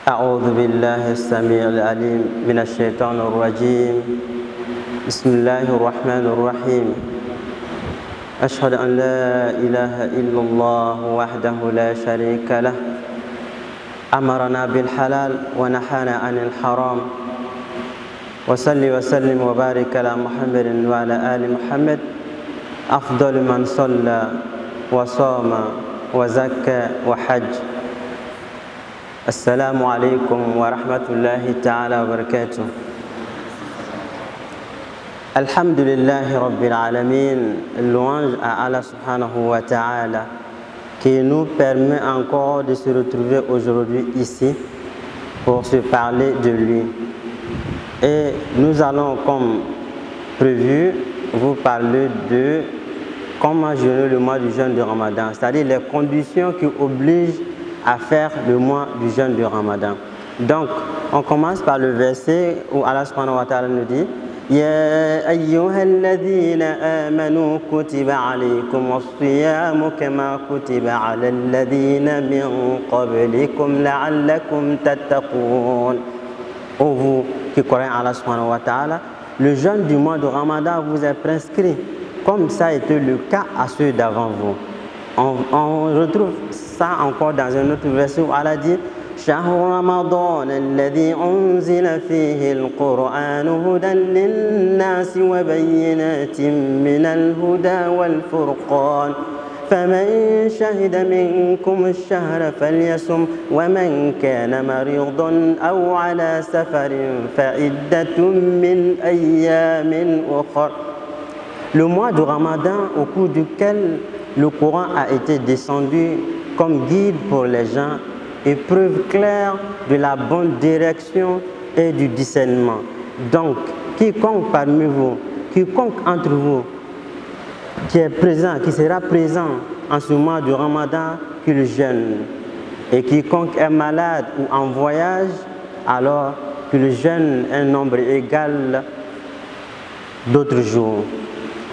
أعوذ بالله السميع العليم من الشيطان الرجيم. بسم الله الرحمن الرحيم. أشهد أن لا إله إلا الله وحده لا شريك له أمرنا بالحلال ونهانا عن الحرام. وصل وسلم وبارك على محمد وعلى آل محمد أفضل من صلى وصام وزكى وحج. Assalamu alaikum wa rahmatullahi ta'ala wa barakatuh. Alhamdulillahi rabbil alamin. Louange à Allah subhanahu wa ta'ala qui nous permet encore de se retrouver aujourd'hui ici pour se parler de lui. Et nous allons, comme prévu, vous parler de comment jeûner le mois du jeûne de Ramadan, c'est-à-dire les conditions qui obligent à faire le mois du jeûne du Ramadan. Donc, on commence par le verset où Allah subhanahu wa ta'ala nous dit Ya ayyuhalladhina amanu kutiba alaykum as-siyamu kama kutiba ala alladhina min qablikum la'allakum tattaqun. Ô vous qui croyez en Allah subhanahu wa ta'ala, le jeûne du mois de Ramadan vous est prescrit, comme ça a été le cas à ceux d'avant vous. On retrouve ça encore dans un autre verset où Allah dit شهر رمضان الذي أنزل فيه القرآن هدى للناس وبينات من الهدى والفرقان فمن شهد منكم الشهر فليصم ومن كان مريضا أو على سفر فعدة من أيام أخر. Le mois de Ramadan au cours duquel le Coran a été descendu comme guide pour les gens et preuve claire de la bonne direction et du discernement. Donc, quiconque parmi vous, quiconque entre vous qui est présent, qui sera présent en ce mois de Ramadan, qu'il jeûne. Et quiconque est malade ou en voyage, alors qu'il jeûne un nombre égal d'autres jours.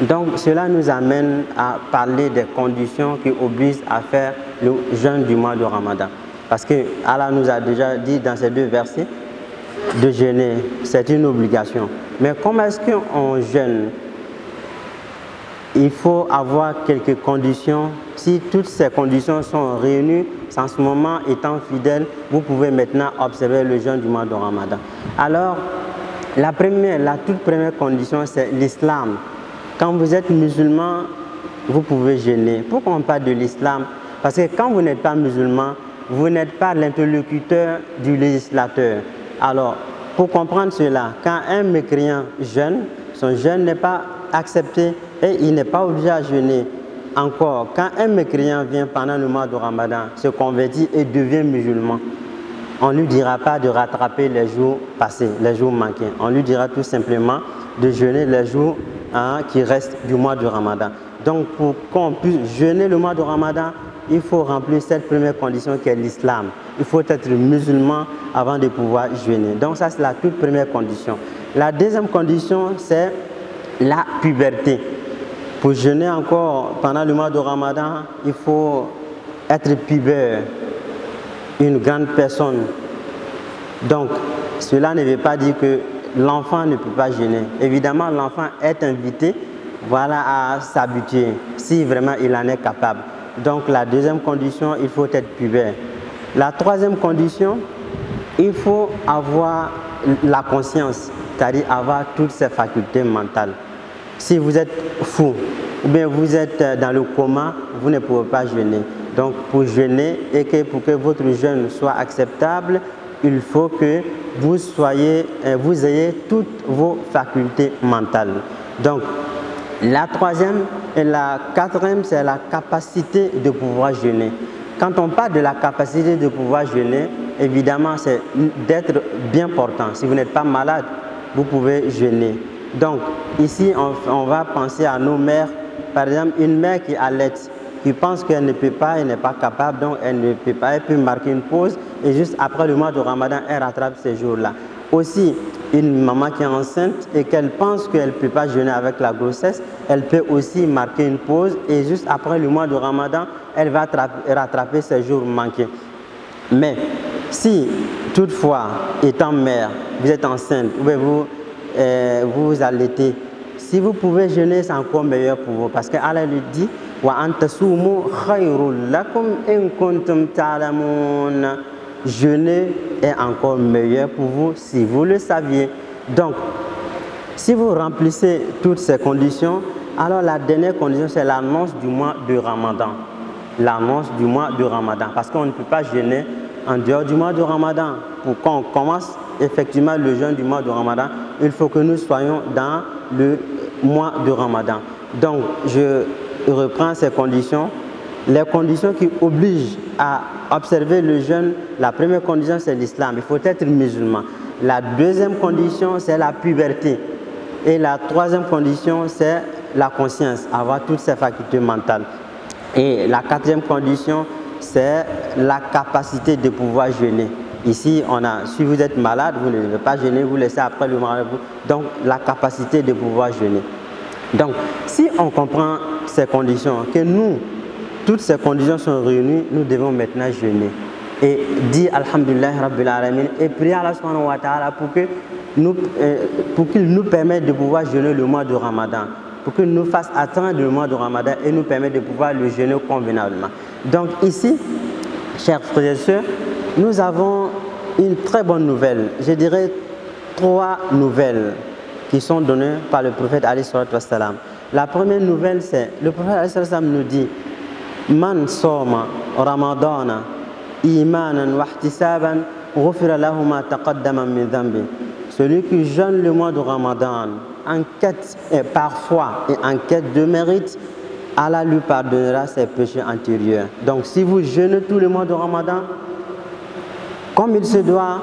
Donc cela nous amène à parler des conditions qui obligent à faire le jeûne du mois de Ramadan. Parce que Allah nous a déjà dit dans ces deux versets de jeûner, c'est une obligation. Mais comment est-ce qu'on jeûne? Il faut avoir quelques conditions. Si toutes ces conditions sont réunies, en ce moment étant fidèle, vous pouvez maintenant observer le jeûne du mois de Ramadan. Alors, la toute première condition, c'est l'islam. Quand vous êtes musulman, vous pouvez jeûner. Pourquoi on parle de l'islam? Parce que quand vous n'êtes pas musulman, vous n'êtes pas l'interlocuteur du législateur. Alors, pour comprendre cela, quand un mécréant jeûne, son jeûne n'est pas accepté et il n'est pas obligé à jeûner. Encore, quand un mécréant vient pendant le mois de Ramadan, se convertit et devient musulman, on ne lui dira pas de rattraper les jours passés, les jours manqués. On lui dira tout simplement de jeûner les jours qui restent du mois de Ramadan. Donc, pour qu'on puisse jeûner le mois de Ramadan, il faut remplir cette première condition qui est l'islam. Il faut être musulman avant de pouvoir jeûner. Donc, ça, c'est la toute première condition. La deuxième condition, c'est la puberté. Pour jeûner encore pendant le mois de Ramadan, il faut être pubère, une grande personne. Donc, cela ne veut pas dire que l'enfant ne peut pas jeûner. Évidemment, l'enfant est invité à s'habituer, si vraiment il en est capable. Donc, la deuxième condition, il faut être pubère. La troisième condition, il faut avoir la conscience, c'est-à-dire avoir toutes ses facultés mentales. Si vous êtes fou ou bien vous êtes dans le coma, vous ne pouvez pas jeûner. Donc, pour jeûner et pour que votre jeûne soit acceptable, il faut que vous ayez toutes vos facultés mentales. Donc, la troisième et la quatrième, c'est la capacité de pouvoir jeûner. Quand on parle de la capacité de pouvoir jeûner, évidemment, c'est d'être bien portant. Si vous n'êtes pas malade, vous pouvez jeûner. Donc, ici, on va penser à nos mères. Par exemple, une mère qui allaite, qui pense qu'elle ne peut pas, elle n'est pas capable, donc elle ne peut pas, elle peut marquer une pause et juste après le mois de Ramadan, elle rattrape ces jours-là. Aussi, une maman qui est enceinte et qu'elle pense qu'elle ne peut pas jeûner avec la grossesse, elle peut aussi marquer une pause et juste après le mois de Ramadan, elle va rattraper ses jours manqués. Mais si toutefois, étant mère, vous êtes enceinte, ou vous allaitez, si vous pouvez jeûner, c'est encore meilleur pour vous. Parce qu'Allah lui dit, jeûner est encore meilleur pour vous si vous le saviez. Donc, si vous remplissez toutes ces conditions, alors la dernière condition, c'est l'annonce du mois de Ramadan. L'annonce du mois de Ramadan. Parce qu'on ne peut pas jeûner en dehors du mois de Ramadan. Pour qu'on commence effectivement le jeûne du mois de Ramadan, il faut que nous soyons dans le mois de Ramadan. Donc, je reprends ces conditions. Les conditions qui obligent à observer le jeûne, la première condition, c'est l'islam. Il faut être musulman. La deuxième condition, c'est la puberté. Et la troisième condition, c'est la conscience, avoir toutes ses facultés mentales. Et la quatrième condition, c'est la capacité de pouvoir jeûner. Ici, si vous êtes malade, vous ne devez pas jeûner, vous laissez après le rendez-vous. Donc, la capacité de pouvoir jeûner. Donc, si on comprend ces conditions, que nous, toutes ces conditions sont réunies, nous devons maintenant jeûner. Et dire Alhamdulillah Rabbil Alamin et prier Allah subhanahu wa ta'ala pour qu'il nous permette de pouvoir jeûner le mois de Ramadan. Pour qu'il nous fasse attendre le mois de Ramadan et nous permette de pouvoir le jeûner convenablement. Donc ici, chers frères et sœurs, nous avons une très bonne nouvelle. Je dirais 3 nouvelles qui sont données par le prophète alayhi salatu wassalam. La première nouvelle, c'est le prophète alayhi salatu wassalam nous dit Man soma Ramadana imanan wa ihtisaban ghufira lahu ma taqaddama min dhanbi. Celui qui jeûne le mois de Ramadan en quête, parfois et en quête de mérite, Allah lui pardonnera ses péchés antérieurs. Donc si vous jeûnez tout le mois de Ramadan, comme il se doit,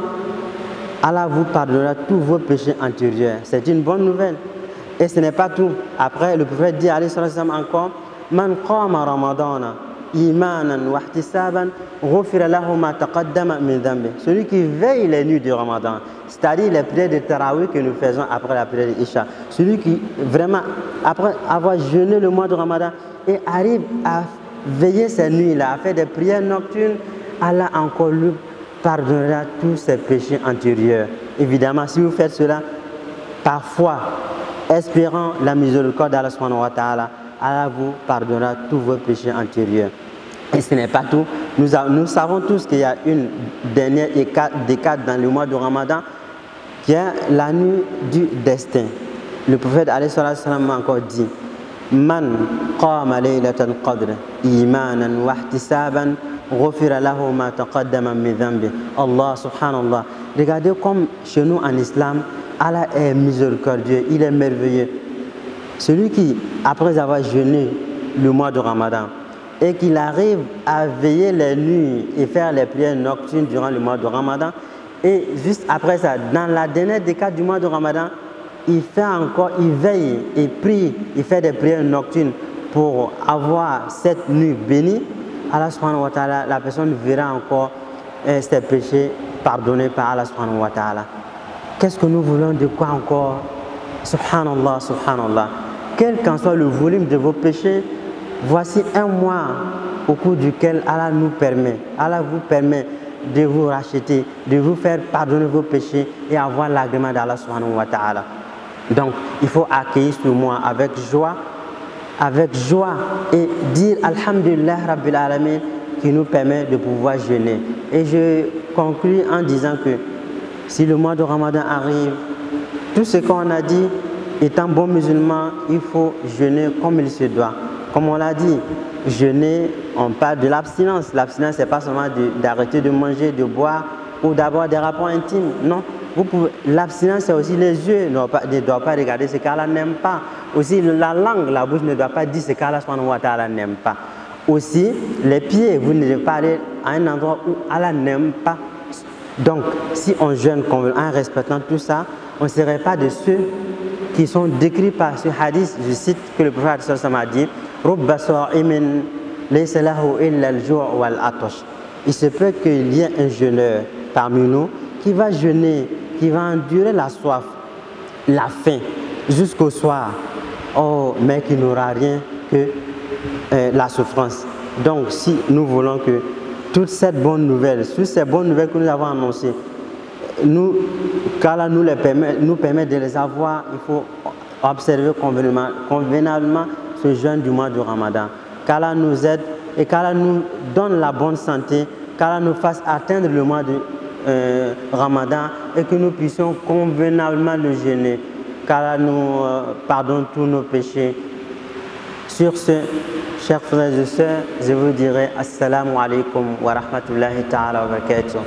Allah vous pardonnera tous vos péchés antérieurs. C'est une bonne nouvelle. Et ce n'est pas tout. Après, le prophète dit alayhi sallam encore, Man qama Ramadana imanan wa ihtisaban ghufira lahu ma taqaddama min dhanbi. Celui qui veille les nuits du Ramadan, c'est-à-dire les prières de Tarawih que nous faisons après la prière de Isha. Celui qui vraiment, après avoir jeûné le mois de Ramadan et arrive à veiller ces nuits-là, à faire des prières nocturnes, Allah encore lui pardonnera tous ses péchés antérieurs. Évidemment, si vous faites cela, parfois, espérant la miséricorde d'Allah subhanahu wa ta'ala, Allah vous pardonnera tous vos péchés antérieurs. Et ce n'est pas tout. Nous savons tous qu'il y a une dernière décade dans le mois de Ramadan qui est la nuit du destin. Le prophète alayhi sallam a encore dit Man qama laylatal qadr imanan wa ihtisaban ghufira lahu ma taqaddama min dhanbi. Allah subhanallah. Regardez comme chez nous en islam, Allah est miséricordieux, il est merveilleux. Celui qui, après avoir jeûné le mois de Ramadan, et qu'il arrive à veiller les nuits et faire les prières nocturnes durant le mois de Ramadan, et juste après ça, dans la dernière décade du mois de Ramadan, il veille et prie, il fait des prières nocturnes pour avoir cette nuit bénie. Allah subhanahu wa ta'ala, la personne verra encore ses péchés pardonnés par Allah subhanahu wa ta'ala. Qu'est-ce que nous voulons de quoi encore? Subhanallah, subhanallah. Quel qu'en soit le volume de vos péchés, voici un mois au cours duquel Allah vous permet de vous racheter, de vous faire pardonner vos péchés et avoir l'agrément d'Allah subhanahu wa ta'ala. Donc, il faut accueillir ce mois avec joie et dire Alhamdulillah Rabbil Alamin qui nous permet de pouvoir jeûner. Et je conclue en disant que si le mois de Ramadan arrive, tout ce qu'on a dit, étant bon musulman, il faut jeûner comme il se doit. Comme on l'a dit, jeûner, on parle de l'abstinence. L'abstinence, ce n'est pas seulement d'arrêter de manger, de boire ou d'avoir des rapports intimes. Non. L'abstinence, c'est aussi les yeux ne doivent pas regarder ce qu'Allah n'aime pas. Aussi, la langue, la bouche ne doit pas dire ce qu'Allah n'aime pas. Aussi, les pieds, vous ne devez pas aller à un endroit où Allah n'aime pas. Donc, si on jeûne en respectant tout ça, on ne serait pas de ceux qui sont décrits par ce hadith, je cite que le prophète a dit Rubba sa'imin laysa lahu illa al-ju' wal-'atash. Il se peut qu'il y ait un jeûneur parmi nous qui va jeûner, qui va endurer la soif, la faim jusqu'au soir, mais qui n'aura rien que la souffrance. Donc si nous voulons que toutes ces bonnes nouvelles, toutes ces bonnes nouvelles que nous avons annoncées, qu'Allah nous permet de les avoir. Il faut observer convenablement ce jeûne du mois du Ramadan. Qu'Allah nous aide et qu'Allah nous donne la bonne santé, qu'Allah nous fasse atteindre le mois du Ramadan et que nous puissions convenablement le jeûner. Qu'Allah nous pardonne tous nos péchés. Sur ce, chers frères et sœurs, je vous dirai Assalamu alaikum wa rahmatullahi ta'ala wa barakatuh.